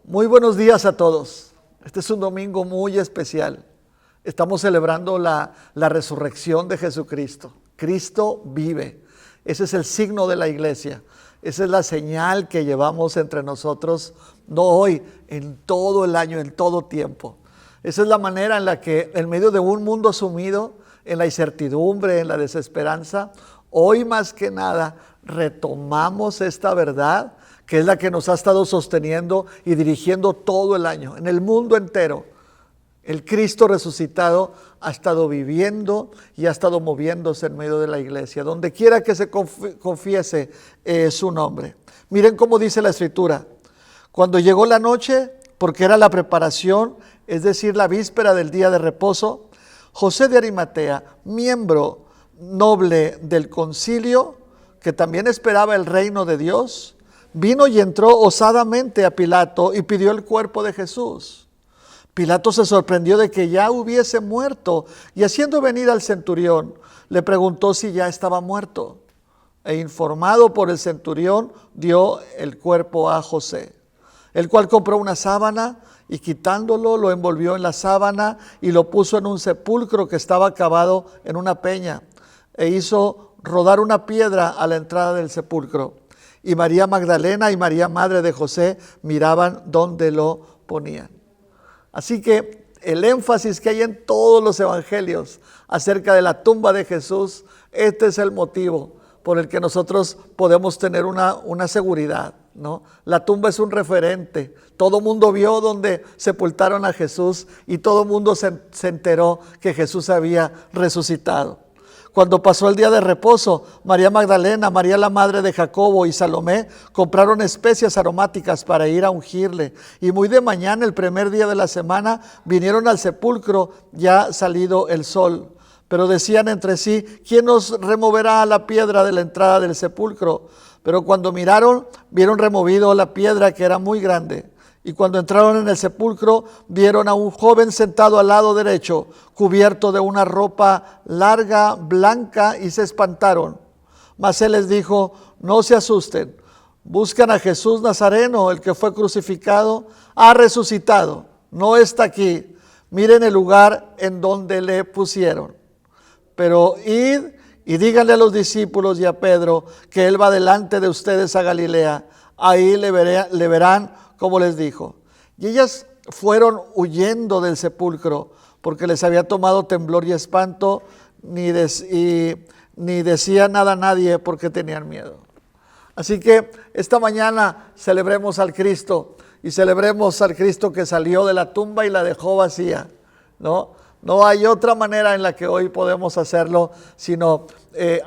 Muy buenos días a todos. Este es un domingo muy especial. Estamos celebrando la resurrección de Jesucristo. Cristo vive. Ese es el signo de la iglesia. Esa es la señal que llevamos entre nosotros, no hoy, en todo el año, en todo tiempo. Esa es la manera en la que, en medio de un mundo sumido en la incertidumbre, en la desesperanza, hoy más que nada retomamos esta verdad que es la que nos ha estado sosteniendo y dirigiendo todo el año, en el mundo entero. El Cristo resucitado ha estado viviendo y ha estado moviéndose en medio de la iglesia, donde quiera que se confiese su nombre. Miren cómo dice la Escritura. Cuando llegó la noche, porque era la preparación, es decir, la víspera del día de reposo, José de Arimatea, miembro noble del concilio, que también esperaba el reino de Dios, vino y entró osadamente a Pilato y pidió el cuerpo de Jesús. Pilato se sorprendió de que ya hubiese muerto y haciendo venir al centurión, le preguntó si ya estaba muerto. E informado por el centurión, dio el cuerpo a José, el cual compró una sábana y quitándolo lo envolvió en la sábana y lo puso en un sepulcro que estaba cavado en una peña e hizo rodar una piedra a la entrada del sepulcro. Y María Magdalena y María, madre de José, miraban dónde lo ponían. Así que el énfasis que hay en todos los evangelios acerca de la tumba de Jesús, este es el motivo por el que nosotros podemos tener una seguridad, ¿no? La tumba es un referente. Todo mundo vio donde sepultaron a Jesús y todo mundo se enteró que Jesús había resucitado. Cuando pasó el día de reposo, María Magdalena, María la madre de Jacobo y Salomé compraron especias aromáticas para ir a ungirle. Y muy de mañana, el primer día de la semana, vinieron al sepulcro ya salido el sol. Pero decían entre sí, ¿quién nos removerá la piedra de la entrada del sepulcro? Pero cuando miraron, vieron removido la piedra que era muy grande. Y cuando entraron en el sepulcro, vieron a un joven sentado al lado derecho, cubierto de una ropa larga, blanca, y se espantaron. Mas él les dijo, no se asusten, buscan a Jesús Nazareno, el que fue crucificado, ha resucitado, no está aquí. Miren el lugar en donde le pusieron. Pero id y díganle a los discípulos y a Pedro que él va delante de ustedes a Galilea, ahí le verán como les dijo. Y ellas fueron huyendo del sepulcro, porque les había tomado temblor y espanto, ni decía nada a nadie porque tenían miedo. Así que esta mañana celebremos al Cristo, y celebremos al Cristo que salió de la tumba y la dejó vacía, ¿no? No hay otra manera en la que hoy podemos hacerlo, sino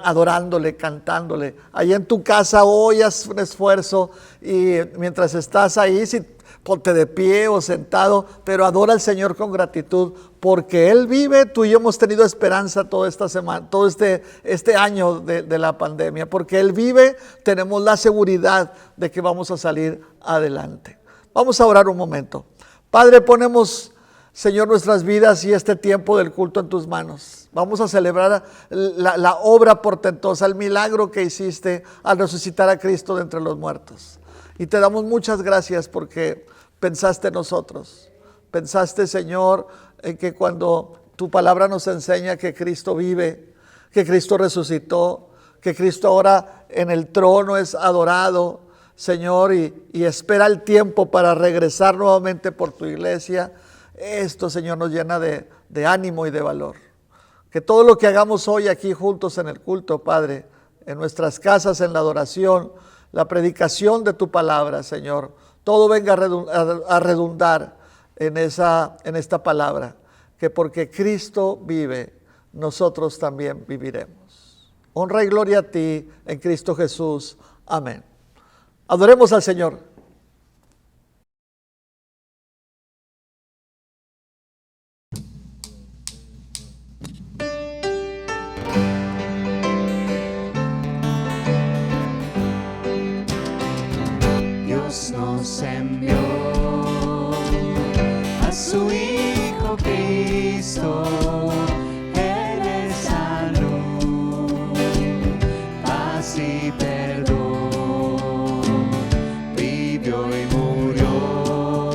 adorándole, cantándole. Ahí en tu casa hoy haz un esfuerzo y mientras estás ahí, si ponte de pie o sentado, pero adora al Señor con gratitud, porque Él vive. Tú y yo hemos tenido esperanza toda esta semana, todo este año de la pandemia, porque Él vive, tenemos la seguridad de que vamos a salir adelante. Vamos a orar un momento. Padre, ponemos, Señor, nuestras vidas y este tiempo del culto en tus manos. Vamos a celebrar la obra portentosa, el milagro que hiciste al resucitar a Cristo de entre los muertos. Y te damos muchas gracias porque pensaste en nosotros. Pensaste, Señor, en que cuando tu palabra nos enseña que Cristo vive, que Cristo resucitó, que Cristo ahora en el trono es adorado, Señor, y espera el tiempo para regresar nuevamente por tu iglesia. Esto, Señor, nos llena de ánimo y de valor. Que todo lo que hagamos hoy aquí juntos en el culto, Padre, en nuestras casas, en la adoración, la predicación de tu palabra, Señor, todo venga a redundar en esta palabra, que porque Cristo vive, nosotros también viviremos. Honra y gloria a ti en Cristo Jesús. Amén. Adoremos al Señor. Dios nos envió a su Hijo Cristo, Él es salud, paz y perdón, vivió y murió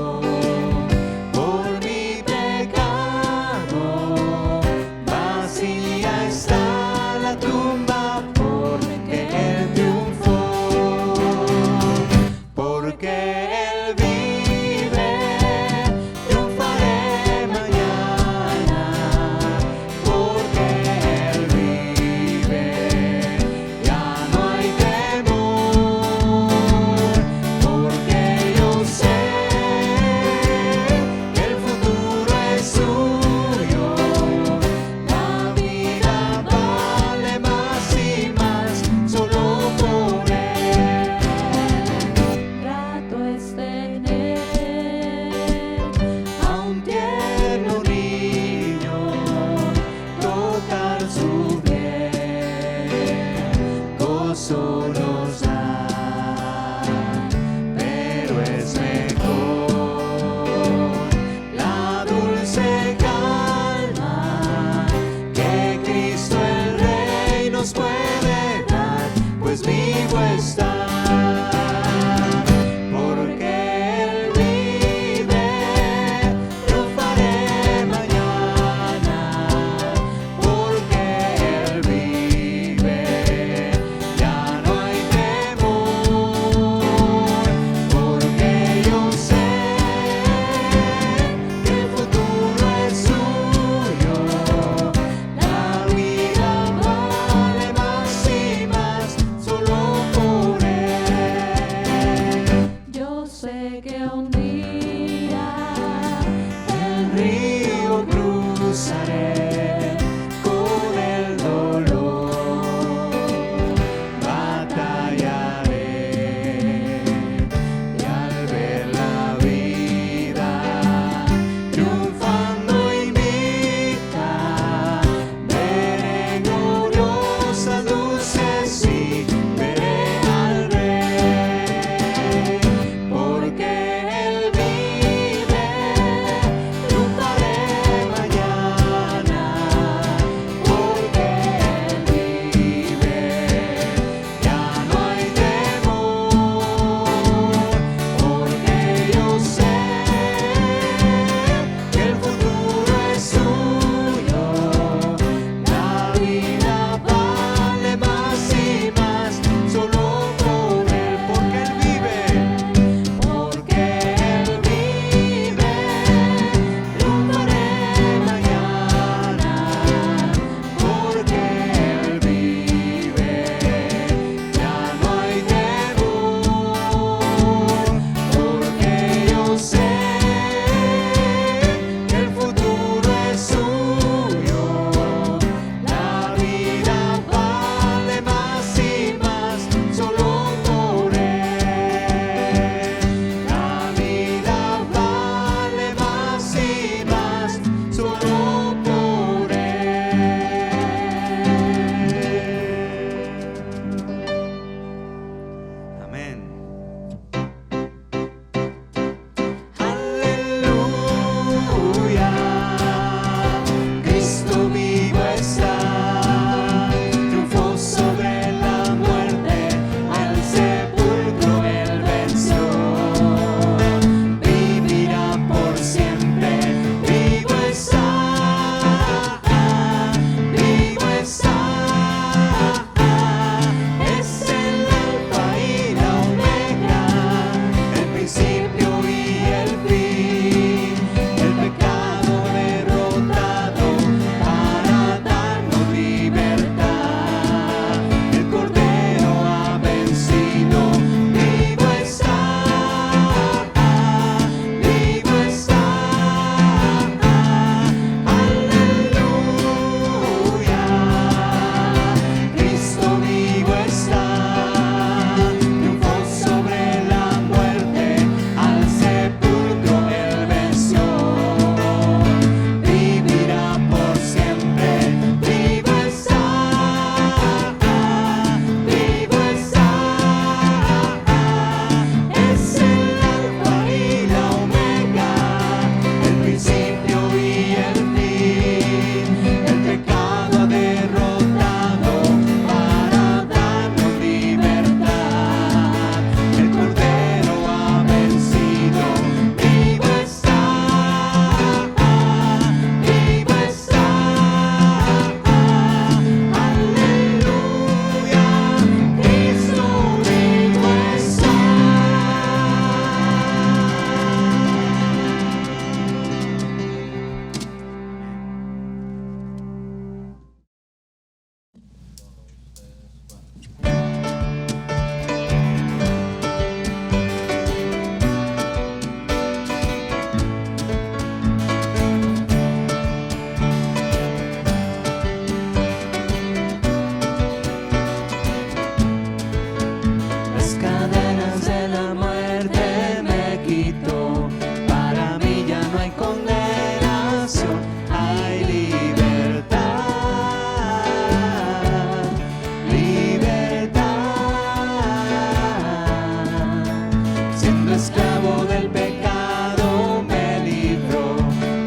siendo esclavo del pecado me libró,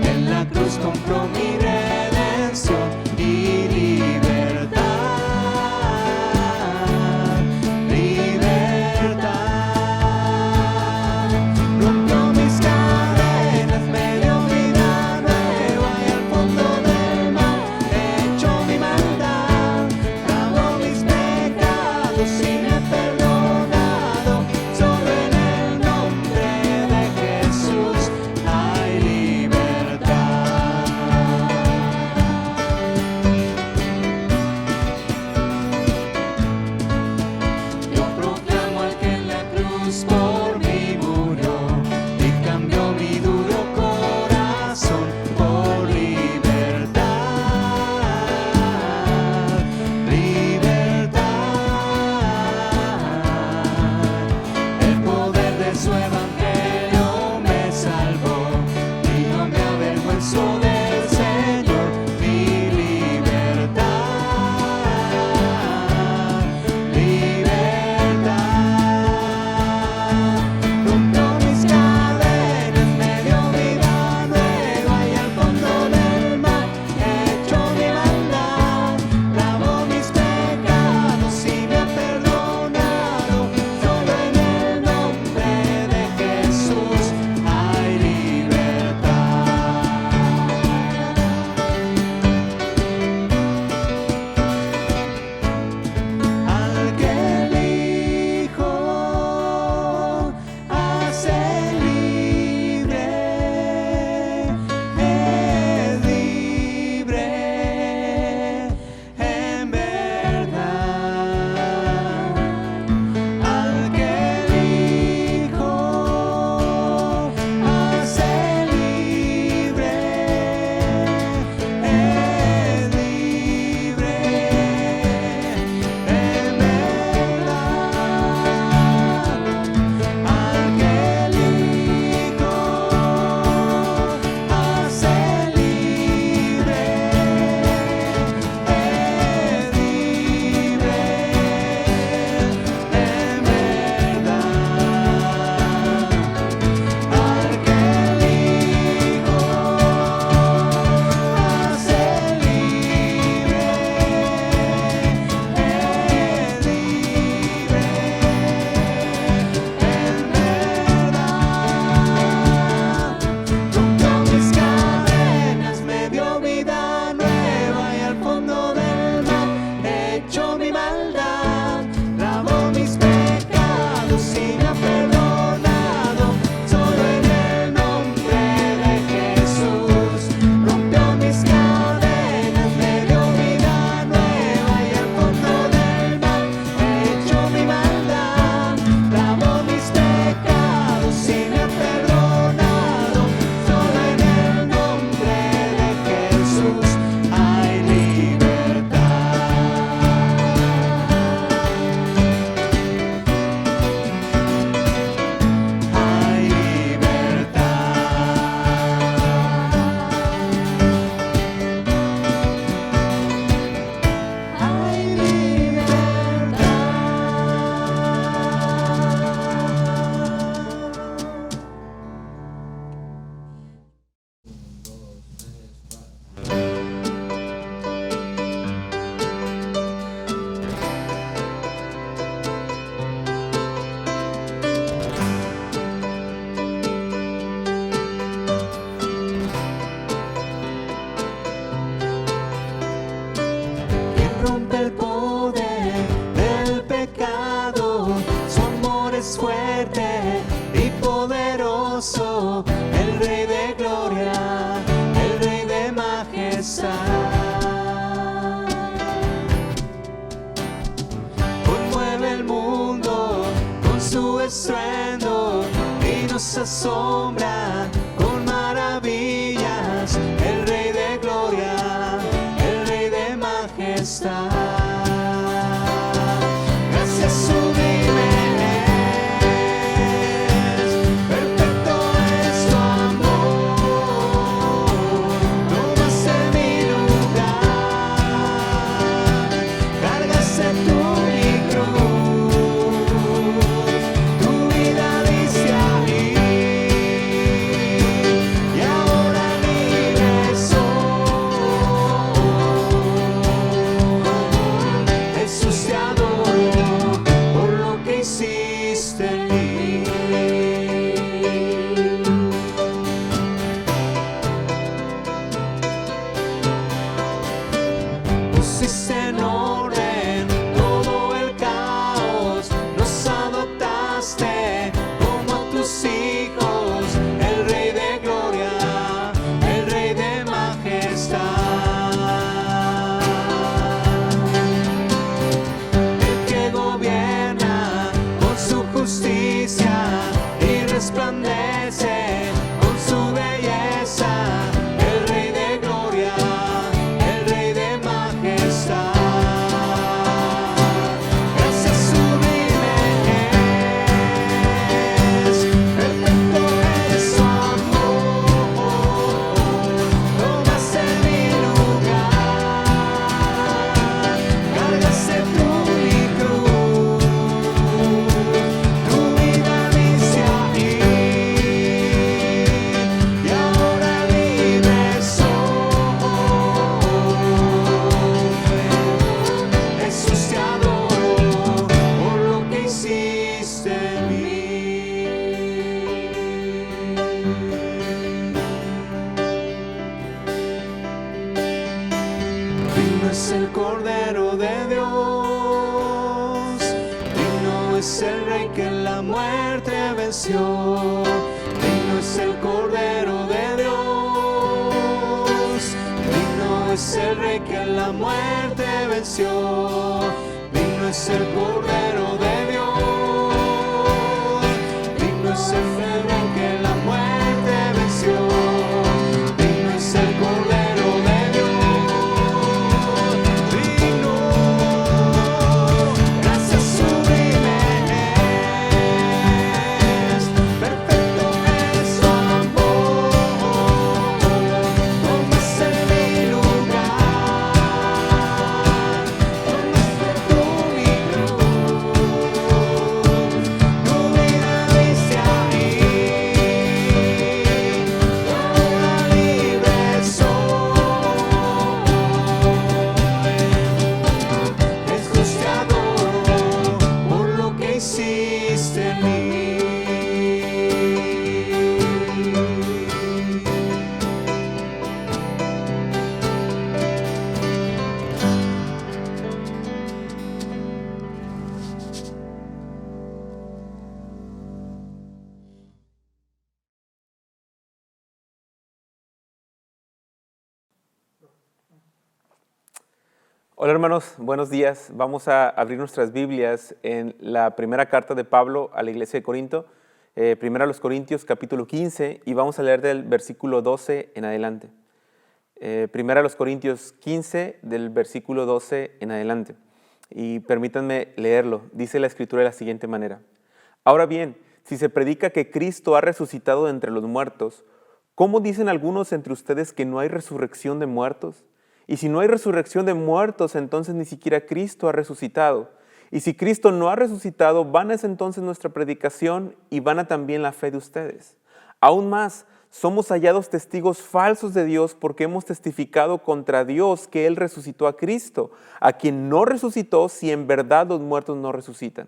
en la cruz compró mi redención y libertad, libertad. Rompió mis cadenas, me dio vida nueva y al fondo del mar echó mi maldad, lavó mis pecados y me ha perdonado. Solo en el nombre de Jesús hay libertad. Yo proclamo al que en la cruz por mí murió y cambió mi duro corazón por libertad, libertad. El poder de su evangelio me salvó y no me avergüenzo del Señor, mi libertad, libertad. Rompió mis cadenas, me dio vida nueva y al fondo del mar echó mi maldad, lavó mis pecados y me ha perdonado. Solo en el nombre de Jesús hay libertad. Al que el Hijo hace libre, es libre en verdad. Al que el Hijo hace libre, es libre en verdad. Al que el Hijo hace libre, es libre en verdad. Al que el Hijo hace libre, es libre en verdad. Rompió mis cadenas, me dio vida nueva y al fondo del mar echó mi maldad, lavó mis pecados y me ha perdonado. Solo en el nombre de Jesús rompió mis cadenas, me dio vida nueva y al fondo del mar echó mi maldad, lavó mis pecados y me ha perdonado. Solo en el nombre de Jesús hay libertad. Hay libertad. Hay libertad. Quien rompe el poder del pecado, su amor es fuerte y poderoso, el Rey de gloria, el Rey de majestad. Conmueve el mundo con su estruendo y nos asombra con maravillas, el Rey de gloria, el Rey de majestad. Gracias sublime es, perfecto es tu amor, tomaste mi lugar, cargaste tú mi cruz, tu vida diste a venció. Digno es el Cordero de Dios, digno es el Rey que la muerte venció. Digno es el Cordero de Dios, digno es el Rey que la muerte venció. Digno es el Cordero de Dios, digno. Gracias sublime es, perfecto es su amor. Tomaste mi lugar, tomaste tú mi cruz. Tu vida diste ahí, ahora libre soy. Jesús, te adoro por lo que hiciste en mí. Hola hermanos, buenos días. Vamos a abrir nuestras Biblias en la primera carta de Pablo a la iglesia de Corinto, primera a los Corintios capítulo 15, y vamos a leer del versículo 12 en adelante. Primera a los Corintios 15 del versículo 12 en adelante. Y permítanme leerlo. Dice la Escritura de la siguiente manera. Ahora bien, si se predica que Cristo ha resucitado de entre los muertos, ¿cómo dicen algunos entre ustedes que no hay resurrección de muertos? Y si no hay resurrección de muertos, entonces ni siquiera Cristo ha resucitado. Y si Cristo no ha resucitado, vana es entonces nuestra predicación y vana también la fe de ustedes. Aún más, somos hallados testigos falsos de Dios porque hemos testificado contra Dios que Él resucitó a Cristo, a quien no resucitó si en verdad los muertos no resucitan.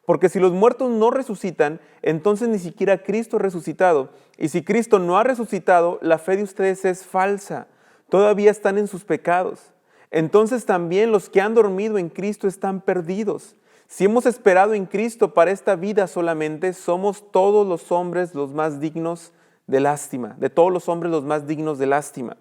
Porque si los muertos no resucitan, entonces ni siquiera Cristo ha resucitado. Y si Cristo no ha resucitado, la fe de ustedes es falsa. Todavía están en sus pecados. Entonces también los que han dormido en Cristo están perdidos. Si hemos esperado en Cristo para esta vida solamente, somos todos los hombres los más dignos de lástima. De todos los hombres los más dignos de lástima.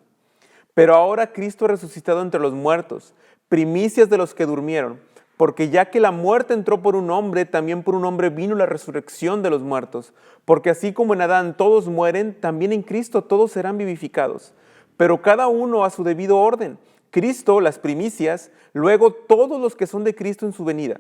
Pero ahora Cristo ha resucitado entre los muertos, primicias de los que durmieron. Porque ya que la muerte entró por un hombre, también por un hombre vino la resurrección de los muertos. Porque así como en Adán todos mueren, también en Cristo todos serán vivificados. Pero cada uno a su debido orden. Cristo, las primicias, luego todos los que son de Cristo en su venida.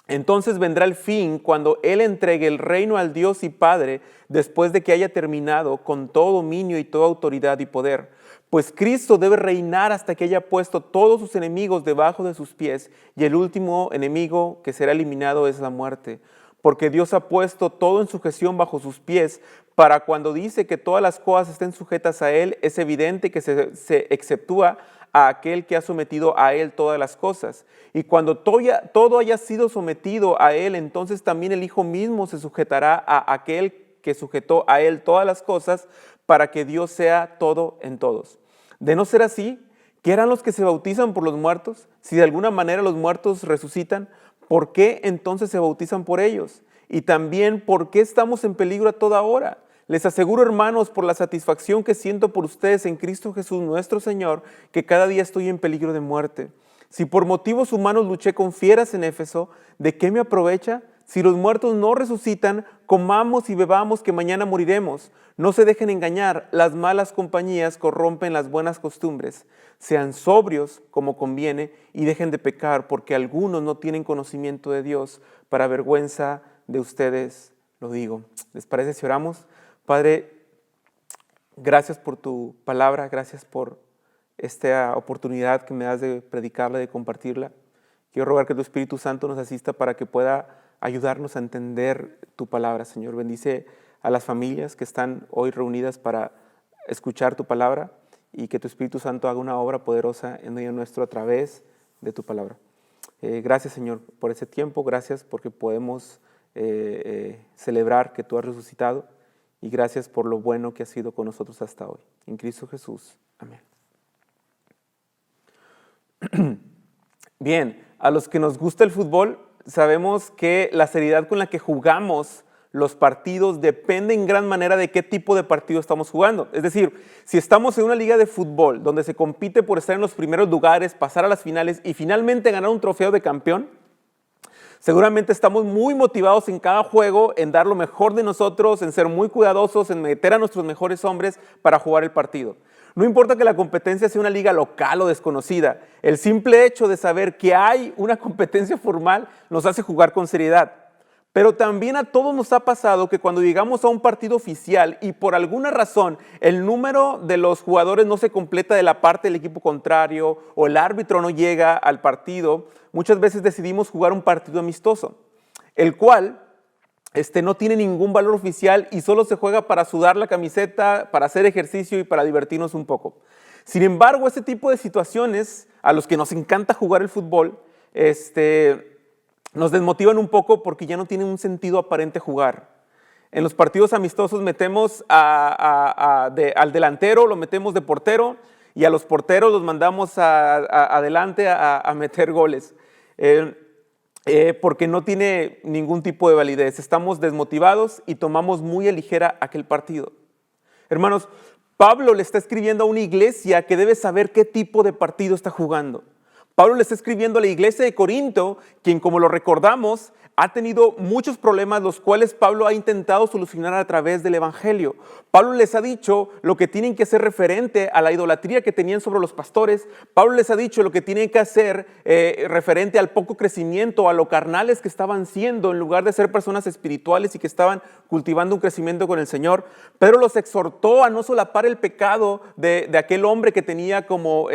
Entonces vendrá el fin cuando Él entregue el reino al Dios y Padre, después de que haya terminado con todo dominio y toda autoridad y poder. Pues Cristo debe reinar hasta que haya puesto todos sus enemigos debajo de sus pies, y el último enemigo que será eliminado es la muerte. Porque Dios ha puesto todo en sujeción bajo sus pies, para cuando dice que todas las cosas estén sujetas a Él, es evidente que se exceptúa a aquel que ha sometido a Él todas las cosas. Y cuando todo haya sido sometido a Él, entonces también el Hijo mismo se sujetará a aquel que sujetó a Él todas las cosas, para que Dios sea todo en todos. De no ser así, ¿qué harán los que se bautizan por los muertos? Si de alguna manera los muertos resucitan, ¿por qué entonces se bautizan por ellos? Y también, ¿por qué estamos en peligro a toda hora? Les aseguro, hermanos, por la satisfacción que siento por ustedes en Cristo Jesús nuestro Señor, que cada día estoy en peligro de muerte. Si por motivos humanos luché con fieras en Éfeso, ¿de qué me aprovecha? Si los muertos no resucitan, comamos y bebamos que mañana moriremos. No se dejen engañar, las malas compañías corrompen las buenas costumbres. Sean sobrios como conviene y dejen de pecar, porque algunos no tienen conocimiento de Dios. Para vergüenza de ustedes lo digo. ¿Les parece si oramos? Padre, gracias por tu palabra, gracias por esta oportunidad que me das de predicarla, de compartirla. Quiero rogar que tu Espíritu Santo nos asista para que pueda ayudarnos a entender tu palabra, Señor. Bendice a las familias que están hoy reunidas para escuchar tu palabra y que tu Espíritu Santo haga una obra poderosa en medio nuestro a través de tu palabra. Gracias, Señor, por ese tiempo. Gracias porque podemos celebrar que tú has resucitado y gracias por lo bueno que has sido con nosotros hasta hoy. En Cristo Jesús. Amén. Bien, a los que nos gusta el fútbol, sabemos que la seriedad con la que jugamos los partidos dependen en gran manera de qué tipo de partido estamos jugando. Es decir, si estamos en una liga de fútbol donde se compite por estar en los primeros lugares, pasar a las finales y finalmente ganar un trofeo de campeón, seguramente estamos muy motivados en cada juego, en dar lo mejor de nosotros, en ser muy cuidadosos, en meter a nuestros mejores hombres para jugar el partido. No importa que la competencia sea una liga local o desconocida, el simple hecho de saber que hay una competencia formal nos hace jugar con seriedad. Pero también a todos nos ha pasado que cuando llegamos a un partido oficial y por alguna razón el número de los jugadores no se completa de la parte del equipo contrario o el árbitro no llega al partido, muchas veces decidimos jugar un partido amistoso, el cual no tiene ningún valor oficial y solo se juega para sudar la camiseta, para hacer ejercicio y para divertirnos un poco. Sin embargo, este tipo de situaciones a los que nos encanta jugar el fútbol, nos desmotivan un poco porque ya no tiene un sentido aparente jugar. En los partidos amistosos metemos al delantero, lo metemos de portero y a los porteros los mandamos adelante a meter goles. Porque no tiene ningún tipo de validez. Estamos desmotivados y tomamos muy a ligera aquel partido. Hermanos, Pablo le está escribiendo a una iglesia que debe saber qué tipo de partido está jugando. Pablo le está escribiendo a la iglesia de Corinto, quien, como lo recordamos, ha tenido muchos problemas, los cuales Pablo ha intentado solucionar a través del evangelio. Pablo les ha dicho lo que tienen que hacer referente a la idolatría que tenían sobre los pastores. Pablo les ha dicho lo que tienen que hacer referente al poco crecimiento, a lo carnales que estaban siendo, en lugar de ser personas espirituales y que estaban cultivando un crecimiento con el Señor. Pedro los exhortó a no solapar el pecado de aquel hombre que tenía como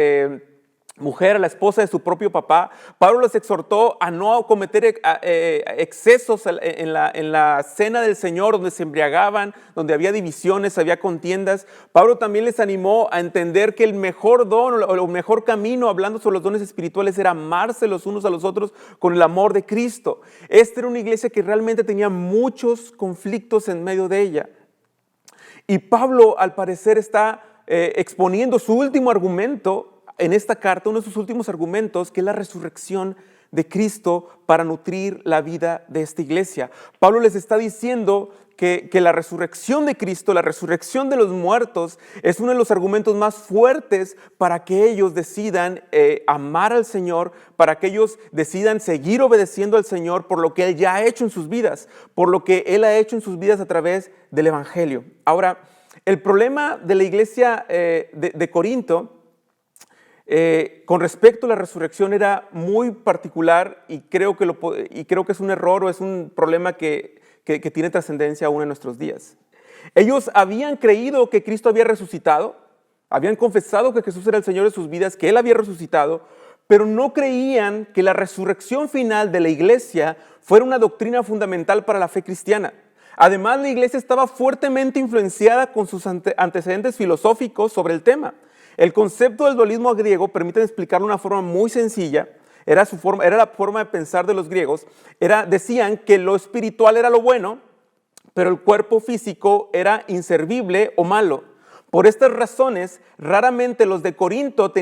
mujer, a la esposa de su propio papá. Pablo les exhortó a no cometer excesos en la cena del Señor, donde se embriagaban, donde había divisiones, había contiendas. Pablo también les animó a entender que el mejor don o el mejor camino, hablando sobre los dones espirituales, era amarse los unos a los otros con el amor de Cristo. Esta era una iglesia que realmente tenía muchos conflictos en medio de ella. Y Pablo, al parecer, está exponiendo su último argumento en esta carta, uno de sus últimos argumentos, que es la resurrección de Cristo para nutrir la vida de esta iglesia. Pablo les está diciendo que la resurrección de Cristo, la resurrección de los muertos, es uno de los argumentos más fuertes para que ellos decidan amar al Señor, para que ellos decidan seguir obedeciendo al Señor por lo que Él ya ha hecho en sus vidas, por lo que Él ha hecho en sus vidas a través del Evangelio. Ahora, el problema de la iglesia de Corinto, con respecto a la resurrección, era muy particular y creo que es un error o es un problema que tiene trascendencia aún en nuestros días. Ellos habían creído que Cristo había resucitado, habían confesado que Jesús era el Señor de sus vidas, que Él había resucitado, pero no creían que la resurrección final de la iglesia fuera una doctrina fundamental para la fe cristiana. Además, la iglesia estaba fuertemente influenciada con sus antecedentes filosóficos sobre el tema. El concepto del dualismo griego, permiten explicarlo de una forma muy sencilla, era la forma de pensar de los griegos. Decían que lo espiritual era lo bueno, pero el cuerpo físico era inservible o malo. Por estas razones, raramente los de Corinto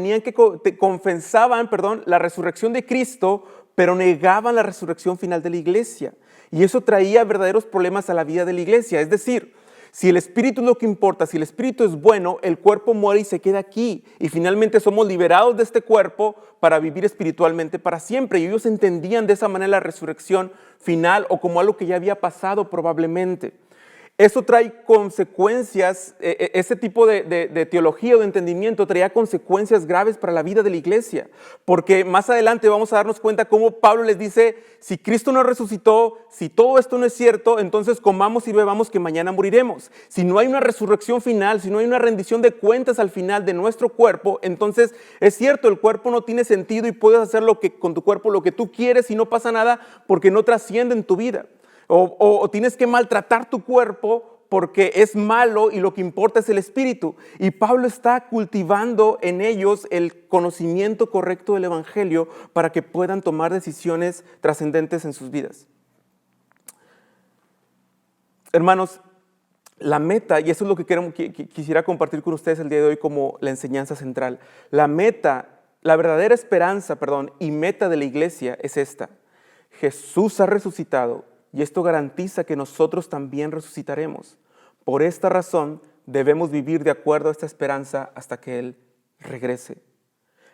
confesaban la resurrección de Cristo, pero negaban la resurrección final de la iglesia. Y eso traía verdaderos problemas a la vida de la iglesia. Es decir, si el espíritu es lo que importa, si el espíritu es bueno, el cuerpo muere y se queda aquí. Y finalmente somos liberados de este cuerpo para vivir espiritualmente para siempre. Y ellos entendían de esa manera la resurrección final o como algo que ya había pasado probablemente. Eso trae consecuencias, ese tipo de teología o de entendimiento traía consecuencias graves para la vida de la iglesia. Porque más adelante vamos a darnos cuenta cómo Pablo les dice, si Cristo no resucitó, si todo esto no es cierto, entonces comamos y bebamos que mañana moriremos. Si no hay una resurrección final, si no hay una rendición de cuentas al final de nuestro cuerpo, entonces es cierto, el cuerpo no tiene sentido y puedes hacer con tu cuerpo lo que tú quieres y no pasa nada porque no trasciende en tu vida. O tienes que maltratar tu cuerpo porque es malo y lo que importa es el espíritu. Y Pablo está cultivando en ellos el conocimiento correcto del evangelio para que puedan tomar decisiones trascendentes en sus vidas. Hermanos, la meta, y eso es lo que quisiera compartir con ustedes el día de hoy como la enseñanza central. La verdadera esperanza y meta de la iglesia es esta. Jesús ha resucitado y esto garantiza que nosotros también resucitaremos. Por esta razón debemos vivir de acuerdo a esta esperanza hasta que Él regrese.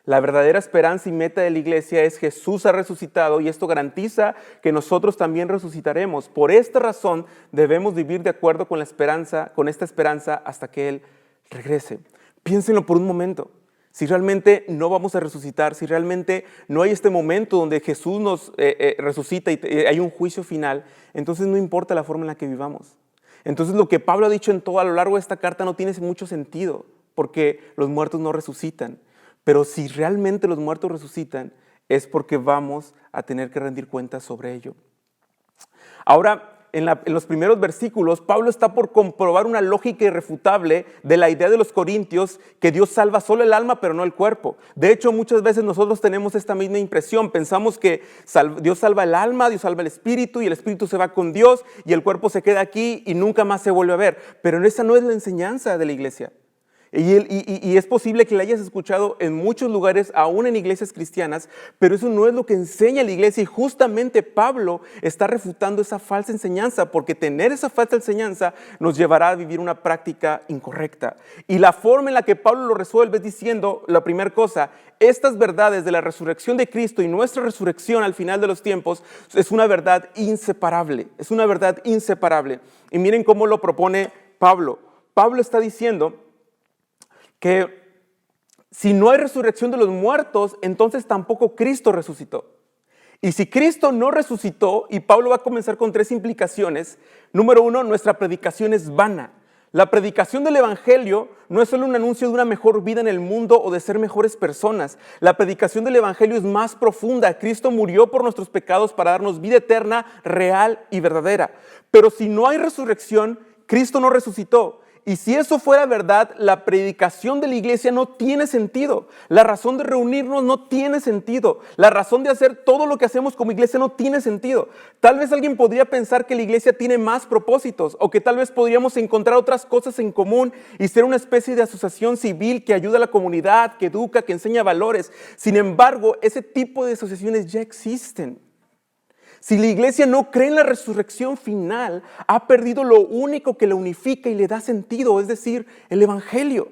La verdadera esperanza y meta de la iglesia es Jesús ha resucitado y esto garantiza que nosotros también resucitaremos. Por esta razón debemos vivir de acuerdo con esta esperanza hasta que Él regrese. Piénsenlo por un momento. Si realmente no vamos a resucitar, si realmente no hay este momento donde Jesús nos resucita y hay un juicio final, entonces no importa la forma en la que vivamos. Entonces lo que Pablo ha dicho a lo largo de esta carta no tiene mucho sentido, porque los muertos no resucitan. Pero si realmente los muertos resucitan, es porque vamos a tener que rendir cuentas sobre ello. Ahora, en los primeros versículos, Pablo está por comprobar una lógica irrefutable de la idea de los corintios que Dios salva solo el alma, pero no el cuerpo. De hecho, muchas veces nosotros tenemos esta misma impresión. Pensamos que Dios salva el alma, Dios salva el espíritu, y el espíritu se va con Dios, y el cuerpo se queda aquí y nunca más se vuelve a ver. Pero esa no es la enseñanza de la iglesia. Y es posible que la hayas escuchado en muchos lugares, aún en iglesias cristianas, pero eso no es lo que enseña la iglesia, y justamente Pablo está refutando esa falsa enseñanza, porque tener esa falsa enseñanza nos llevará a vivir una práctica incorrecta. Y la forma en la que Pablo lo resuelve es diciendo, la primera cosa, estas verdades de la resurrección de Cristo y nuestra resurrección al final de los tiempos es una verdad inseparable, es una verdad inseparable. Y miren cómo lo propone Pablo. Pablo está diciendo que si no hay resurrección de los muertos, entonces tampoco Cristo resucitó. Y si Cristo no resucitó, y Pablo va a comenzar con 3 implicaciones. Número 1, nuestra predicación es vana. La predicación del Evangelio no es solo un anuncio de una mejor vida en el mundo o de ser mejores personas. La predicación del Evangelio es más profunda. Cristo murió por nuestros pecados para darnos vida eterna, real y verdadera. Pero si no hay resurrección, Cristo no resucitó. Y si eso fuera verdad, la predicación de la iglesia no tiene sentido. La razón de reunirnos no tiene sentido. La razón de hacer todo lo que hacemos como iglesia no tiene sentido. Tal vez alguien podría pensar que la iglesia tiene más propósitos, o que tal vez podríamos encontrar otras cosas en común y ser una especie de asociación civil que ayuda a la comunidad, que educa, que enseña valores. Sin embargo, ese tipo de asociaciones ya existen. Si la iglesia no cree en la resurrección final, ha perdido lo único que la unifica y le da sentido, es decir, el Evangelio.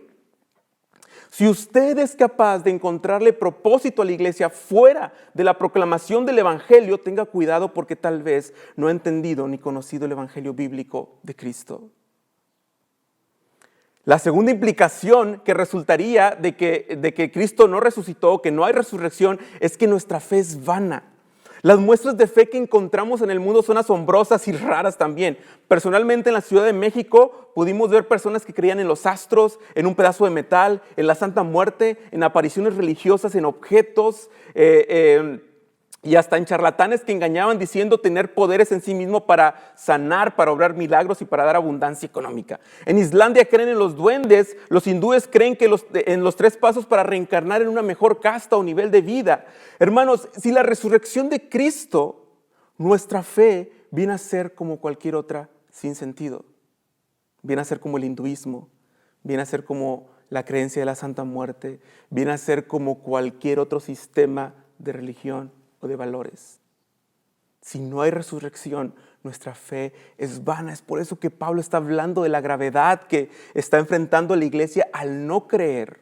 Si usted es capaz de encontrarle propósito a la iglesia fuera de la proclamación del Evangelio, tenga cuidado, porque tal vez no ha entendido ni conocido el Evangelio bíblico de Cristo. La segunda implicación que resultaría de que Cristo no resucitó, que no hay resurrección, es que nuestra fe es vana. Las muestras de fe que encontramos en el mundo son asombrosas y raras también. Personalmente, en la Ciudad de México pudimos ver personas que creían en los astros, en un pedazo de metal, en la Santa Muerte, en apariciones religiosas, en objetos, y hasta en charlatanes que engañaban diciendo tener poderes en sí mismo para sanar, para obrar milagros y para dar abundancia económica. En Islandia creen en los duendes, los hindúes creen que en los 3 pasos para reencarnar en una mejor casta o nivel de vida. Hermanos, si la resurrección de Cristo, nuestra fe viene a ser como cualquier otra sin sentido. Viene a ser como el hinduismo, viene a ser como la creencia de la Santa Muerte, viene a ser como cualquier otro sistema de religión o de valores. Si no hay resurrección, nuestra fe es vana. Es por eso que Pablo está hablando de la gravedad que está enfrentando la iglesia al no creer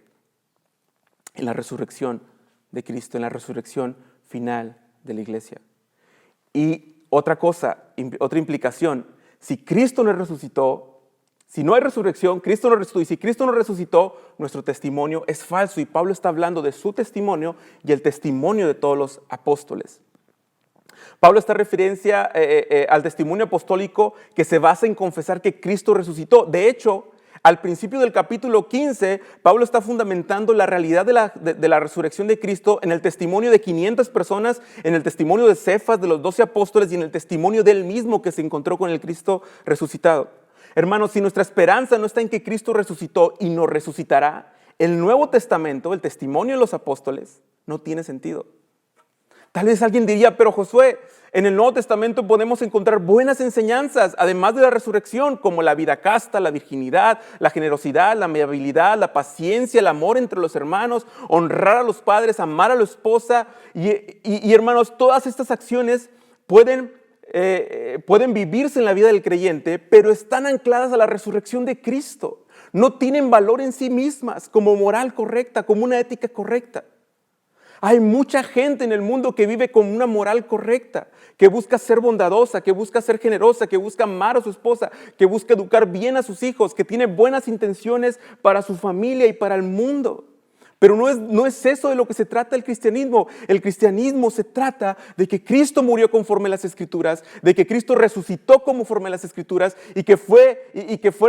en la resurrección de Cristo, en la resurrección final de la iglesia. Y otra cosa, otra implicación, si Cristo no resucitó, si no hay resurrección, Cristo no resucitó, y si Cristo no resucitó, nuestro testimonio es falso. Y Pablo está hablando de su testimonio y el testimonio de todos los apóstoles. Pablo está en referencia al testimonio apostólico que se basa en confesar que Cristo resucitó. De hecho, al principio del capítulo 15, Pablo está fundamentando la realidad de la resurrección de Cristo en el testimonio de 500 personas, en el testimonio de Cefas, de los 12 apóstoles, y en el testimonio de él mismo que se encontró con el Cristo resucitado. Hermanos, si nuestra esperanza no está en que Cristo resucitó y nos resucitará, el Nuevo Testamento, el testimonio de los apóstoles, no tiene sentido. Tal vez alguien diría, pero Josué, en el Nuevo Testamento podemos encontrar buenas enseñanzas, además de la resurrección, como la vida casta, la virginidad, la generosidad, la amabilidad, la paciencia, el amor entre los hermanos, honrar a los padres, amar a la esposa. Y hermanos, todas estas acciones pueden pueden vivirse en la vida del creyente, pero están ancladas a la resurrección de Cristo. No tienen valor en sí mismas como moral correcta, como una ética correcta. Hay mucha gente en el mundo que vive con una moral correcta, que busca ser bondadosa, que busca ser generosa, que busca amar a su esposa, que busca educar bien a sus hijos, que tiene buenas intenciones para su familia y para el mundo. Pero no es eso de lo que se trata el cristianismo. El cristianismo se trata de que Cristo murió conforme a las Escrituras, de que Cristo resucitó conforme a las Escrituras y que fue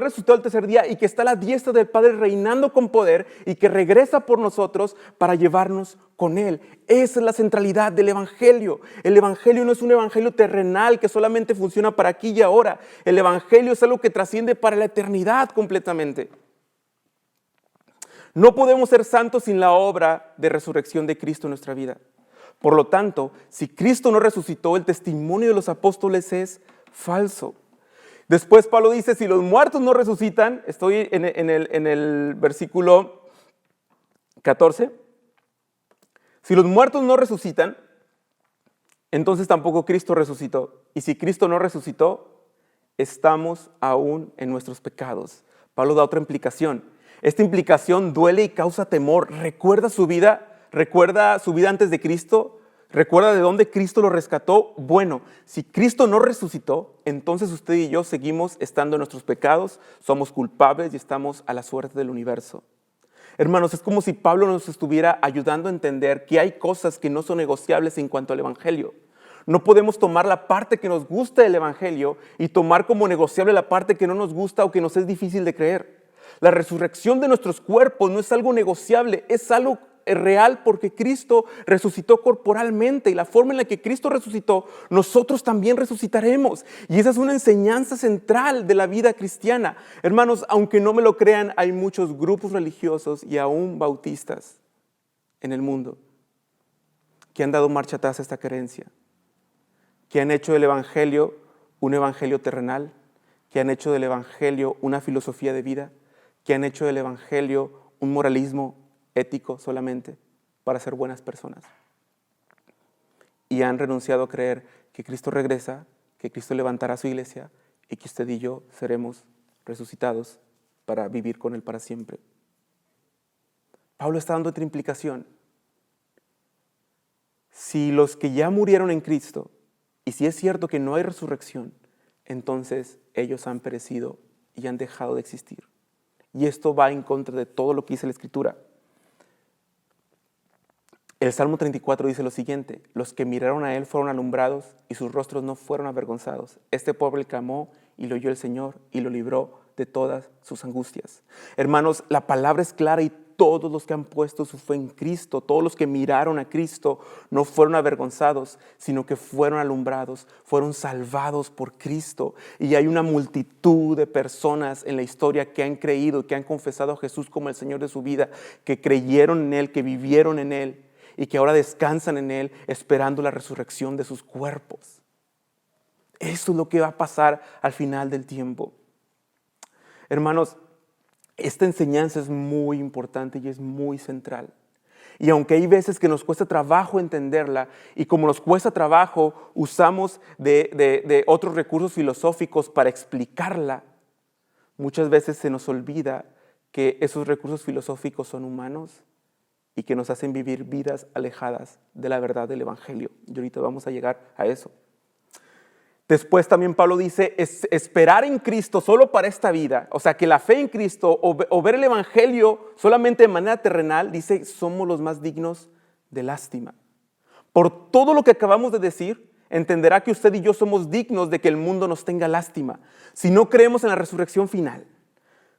resucitado al tercer día y que está a la diestra del Padre reinando con poder y que regresa por nosotros para llevarnos con Él. Esa es la centralidad del Evangelio. El Evangelio no es un evangelio terrenal que solamente funciona para aquí y ahora. El Evangelio es algo que trasciende para la eternidad completamente. No podemos ser santos sin la obra de resurrección de Cristo en nuestra vida. Por lo tanto, si Cristo no resucitó, el testimonio de los apóstoles es falso. Después Pablo dice, si los muertos no resucitan, estoy en el versículo 14, si los muertos no resucitan, entonces tampoco Cristo resucitó. Y si Cristo no resucitó, estamos aún en nuestros pecados. Pablo da otra implicación. Esta implicación duele y causa temor. ¿Recuerda su vida? ¿Recuerda su vida antes de Cristo? ¿Recuerda de dónde Cristo lo rescató? Bueno, si Cristo no resucitó, entonces usted y yo seguimos estando en nuestros pecados, somos culpables y estamos a la suerte del universo. Hermanos, es como si Pablo nos estuviera ayudando a entender que hay cosas que no son negociables en cuanto al Evangelio. No podemos tomar la parte que nos gusta del Evangelio y tomar como negociable la parte que no nos gusta o que nos es difícil de creer. La resurrección de nuestros cuerpos no es algo negociable, es algo real porque Cristo resucitó corporalmente y la forma en la que Cristo resucitó, nosotros también resucitaremos. Y esa es una enseñanza central de la vida cristiana. Hermanos, aunque no me lo crean, hay muchos grupos religiosos y aún bautistas en el mundo que han dado marcha atrás a esta creencia, que han hecho del Evangelio un evangelio terrenal, que han hecho del Evangelio una filosofía de vida, que han hecho del Evangelio un moralismo ético solamente para ser buenas personas. Y han renunciado a creer que Cristo regresa, que Cristo levantará su iglesia y que usted y yo seremos resucitados para vivir con Él para siempre. Pablo está dando otra implicación. Si los que ya murieron en Cristo, y si es cierto que no hay resurrección, entonces ellos han perecido y han dejado de existir. Y esto va en contra de todo lo que dice la Escritura. El Salmo 34 dice lo siguiente: los que miraron a Él fueron alumbrados y sus rostros no fueron avergonzados. Este pobre clamó y lo oyó el Señor y lo libró de todas sus angustias. Hermanos, la palabra es clara y todos los que han puesto su fe en Cristo, todos los que miraron a Cristo, no fueron avergonzados, sino que fueron alumbrados, fueron salvados por Cristo. Y hay una multitud de personas en la historia que han creído, que han confesado a Jesús como el Señor de su vida, que creyeron en Él, que vivieron en Él y que ahora descansan en Él esperando la resurrección de sus cuerpos. Eso es lo que va a pasar al final del tiempo. Hermanos, esta enseñanza es muy importante y es muy central. Y aunque hay veces que nos cuesta trabajo entenderla, y como nos cuesta trabajo, usamos de otros recursos filosóficos para explicarla, muchas veces se nos olvida que esos recursos filosóficos son humanos y que nos hacen vivir vidas alejadas de la verdad del Evangelio. Y ahorita vamos a llegar a eso. Después también Pablo dice, esperar en Cristo solo para esta vida, o sea, que la fe en Cristo o ver el Evangelio solamente de manera terrenal, dice, somos los más dignos de lástima. Por todo lo que acabamos de decir, entenderá que usted y yo somos dignos de que el mundo nos tenga lástima, si no creemos en la resurrección final.